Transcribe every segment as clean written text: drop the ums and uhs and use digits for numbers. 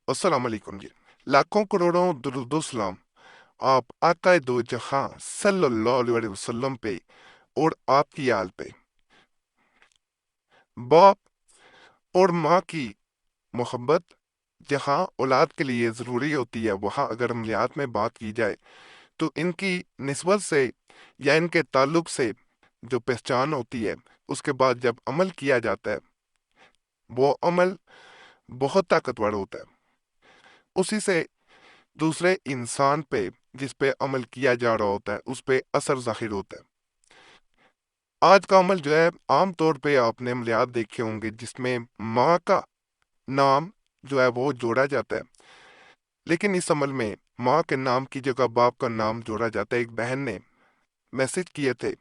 अस्सलाम वालेकुम जी। लाखों करोड़ों दुरूद सलाम आप आका दो जहां सल्लल्लाहु अलैहि वसल्लम पे और आपकी आल पे। बाप और माँ की मोहब्बत जहाँ औलाद के लिए ज़रूरी होती है, वहाँ अगर अमलियात में बात की जाए तो इनकी निस्बत से या इनके ताल्लुक से जो पहचान होती है, उसके बाद जब अमल किया जाता है वो अमल बहुत ताकतवर होता है। उसी से दूसरे इंसान पे जिस पे अमल किया जा रहा होता है उस पे असर जाहिर होता है। आज का अमल जो है आम तौर पे आपने अमलियात देखे होंगे जिसमें माँ का नाम जो है वो जोड़ा जाता है, लेकिन इस अमल में माँ के नाम की जगह बाप का नाम जोड़ा जाता है। एक बहन ने मैसेज किए थे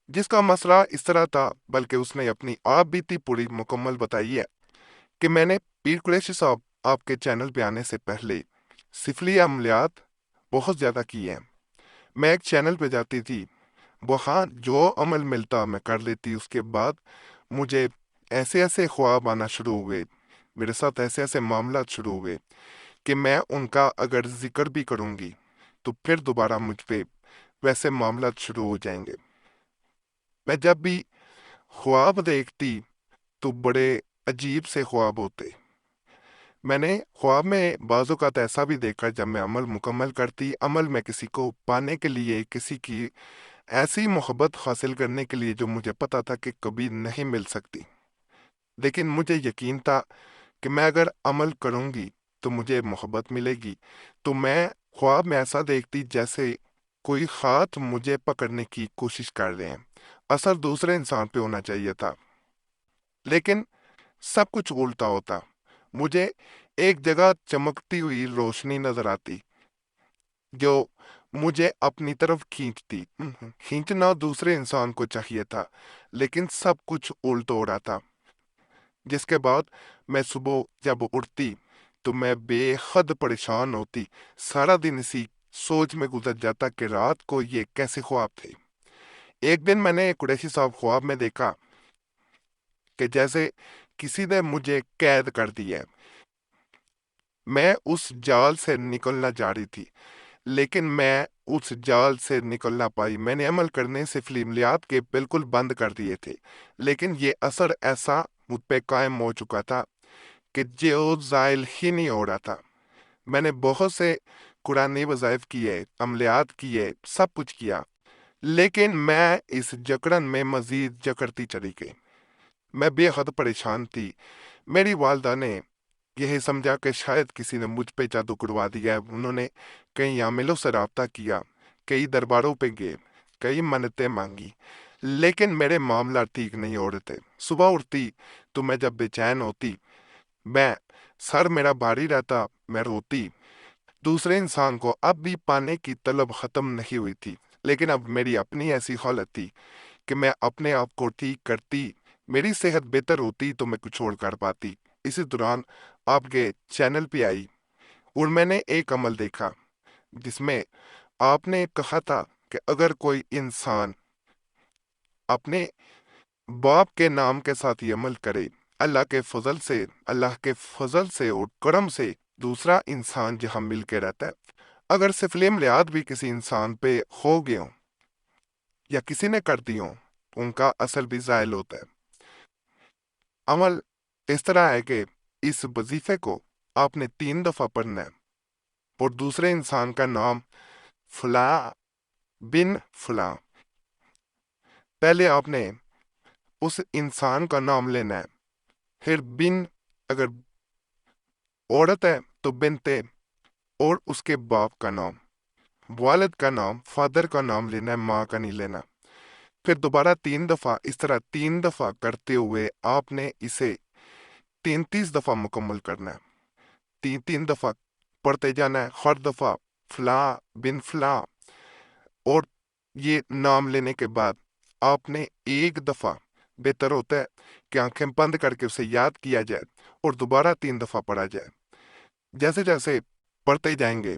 जिसका मसला इस तरह था, बल्कि उसने अपनी आप बीती पूरी मुकम्मल बताई है कि मैंने पीर कुरैशी साहब आपके चैनल पे आने से पहले सिफली अमलियात बहुत ज़्यादा किए हैं। मैं एक चैनल पे जाती थी, वहाँ जो अमल मिलता मैं कर लेती। उसके बाद मुझे ऐसे ऐसे ख्वाब आना शुरू हो गए, मेरे साथ ऐसे ऐसे मामला शुरू हो गए कि मैं उनका अगर जिक्र भी करूँगी तो फिर दोबारा मुझ पे वैसे मामला शुरू हो जाएंगे। मैं जब भी ख्वाब देखती तो बड़े अजीब से ख्वाब होते। मैंने ख्वाब में बाज़ औक़ात ऐसा भी देखा, जब मैं अमल मुकम्मल करती, अमल में किसी को पाने के लिए, किसी की ऐसी मोहब्बत हासिल करने के लिए जो मुझे पता था कि कभी नहीं मिल सकती, लेकिन मुझे यकीन था कि मैं अगर अमल करूंगी तो मुझे मोहब्बत मिलेगी। तो मैं ख्वाब में ऐसा देखती जैसे कोई हाथ मुझे पकड़ने की कोशिश कर रहे हैं। असर दूसरे इंसान पे होना चाहिए था, लेकिन सब कुछ उल्टा होता। मुझे एक जगह चमकती हुई रोशनी नजर आती जो मुझे अपनी तरफ खींचती। खींचना दूसरे इंसान को चाहिए था, लेकिन सब कुछ उल्ट हो रहा था। जिसके बाद मैं सुबह जब उठती तो मैं बेहद परेशान होती। सारा दिन इसी सोच में गुजर जाता कि रात को ये कैसे ख्वाब थे। एक दिन मैंने कुरैशी साहब ख्वाब में देखा कि जैसे किसी ने मुझे कैद कर दिया है। मैं उस जाल से निकलना जा रही थी, लेकिन मैं उस जाल से निकल ना पाई। मैंने अमल करने से फिल्मियात के बिल्कुल बंद कर दिए थे, लेकिन ये असर ऐसा मुझ पे कायम हो चुका था कि जो ज़ाइल ही नहीं हो रहा था। मैंने बहुत से कुरानी वज़ाइफ किए, अमलियात किए, सब कुछ किया, लेकिन मैं इस जकड़न में मजीद जकड़ती चली गई। मैं बेहद परेशान थी। मेरी वालदा ने यह समझा कि शायद किसी ने मुझ पे जादू करवा दिया है। उन्होंने कई आमिलों से राब्ता किया, कई दरबारों पे गए, कई मन्नतें मांगी, लेकिन मेरे मामला ठीक नहीं हो रहे थे। सुबह उठती तो मैं जब बेचैन होती, मैं सर मेरा भारी रहता, मैं रोती। दूसरे इंसान को अब भी पाने की तलब खत्म नहीं हुई थी, लेकिन अब मेरी अपनी ऐसी हालत थी कि मैं अपने आप को ठीक करती, मेरी सेहत बेहतर होती तो मैं कुछ और कर पाती। इसी दौरान आपके चैनल पे आई और मैंने एक अमल देखा जिसमें आपने कहा था कि अगर कोई इंसान अपने बाप के नाम के साथ ये अमल करे, अल्लाह के फजल से और करम से दूसरा इंसान जहां मिल के रहता है। अगर सिफिलियम लियाद भी किसी इंसान पे हो गए हों या किसी ने कर दी हो, उनका असर भी जायल होता है। अमल इस तरह है कि इस वजीफे को आपने 3 दफा पढ़ना है और दूसरे इंसान का नाम फला बिन फला, पहले आपने उस इंसान का नाम लेना है, फिर बिन, अगर औरत है तो बिनते, और उसके बाप का नाम, वालिद का नाम, फादर का नाम लेना है, माँ का नहीं लेना। फिर दोबारा 3 दफा, इस तरह 3 दफा करते हुए आपने इसे 33 दफा मुकम्मल करना है। 3 3 दफा पढ़ते जाना है, हर दफा फला बिन फला। और ये नाम लेने के बाद आपने एक दफा, बेहतर होता है कि आंखें बंद करके उसे याद किया जाए और दोबारा 3 दफा पढ़ा जाए। जैसे जैसे पढ़ते जाएंगे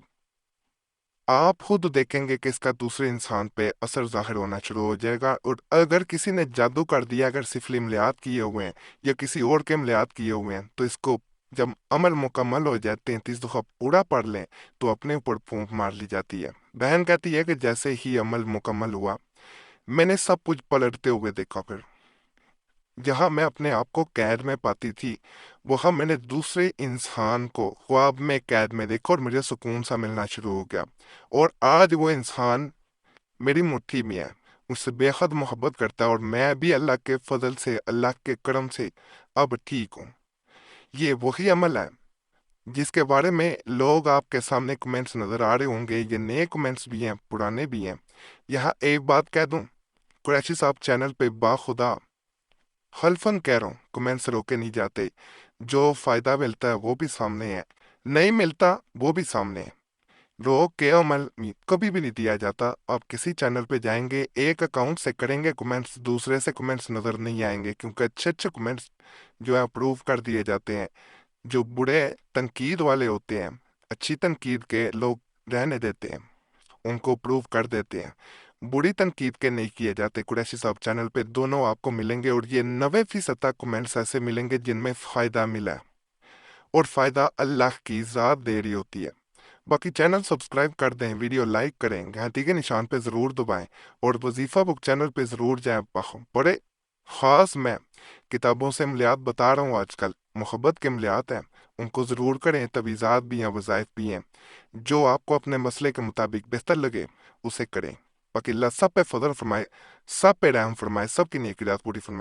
आप खुद देखेंगे कि इसका दूसरे इंसान पे असर जाहिर होना शुरू हो जाएगा। और अगर किसी ने जादू कर दिया, अगर सिर्फ इमलियात किए हुए हैं या किसी और के इमलियात किए हुए हैं, तो इसको जब अमल मुकम्मल हो जाए 33 दफ़ा पूरा पढ़ लें तो अपने ऊपर फूंक मार ली जाती है। बहन कहती है कि जैसे ही अमल मुकम्मल हुआ मैंने सब कुछ पलटते हुए देखा, फिर जहां मैं अपने आप को कैद में पाती थी वहां मैंने दूसरे इंसान को ख्वाब में कैद में देखा और मुझे सुकून सा मिलना शुरू हो गया। और आज वो इंसान मेरी मुट्ठी में है, मुझसे बेहद मोहब्बत करता है और मैं भी अल्लाह के फजल से, अल्लाह के करम से अब ठीक हूँ। ये वही अमल है जिसके बारे में लोग आपके सामने कमेंट्स नजर आ रहे होंगे। ये नए कमेंट्स भी हैं, पुराने भी हैं। यहाँ एक बात कह दूं, कुरैशी साहब चैनल पे बाखुदा हल्फन कह रहा हूँ, कमेंट्स रोके नहीं जाते। जो फायदा मिलता है वो भी सामने है, नहीं मिलता वो भी सामने है। रोक के अमल कभी भी नहीं दिया जाता। आप किसी चैनल पे जाएंगे, एक अकाउंट से करेंगे कमेंट्स, दूसरे से कमेंट्स नजर नहीं आएंगे, क्योंकि अच्छे अच्छे कमेंट्स जो है अप्रूव कर दिए जाते हैं। जो बुरे तनकीद वाले होते हैं, अच्छी तनकीद के लोग रहने देते हैं, उनको अप्रूव कर देते हैं। बुरी तनकीद के नहीं किए जाते। कुरैशी साहब चैनल पे दोनों आपको मिलेंगे और ये 90% तक कमेंट्स ऐसे मिलेंगे जिनमें फ़ायदा मिला है, और फ़ायदा अल्लाह की ज़ात दे रही होती है। बाकी चैनल सब्सक्राइब कर दें, वीडियो लाइक करें, घंटी के निशान पे ज़रूर दबाएं और वजीफ़ा बुक चैनल पे ज़रूर जाएं। बड़े ख़ास मैं किताबों से मलियात बता रहा हूँ आजकल, मोहब्बत के मलियात हैं, उनको ज़रूर करें। तवीज़ात भी हैं, वज़ाइफ भी हैं, जो आपको अपने मसले के मुताबिक बेहतर लगे उसे करें। बाकी अल्लाह सब पे फजल फरमाए, सब पे रहम फरमाए, सब की नेकी रात पूरी फरमाए।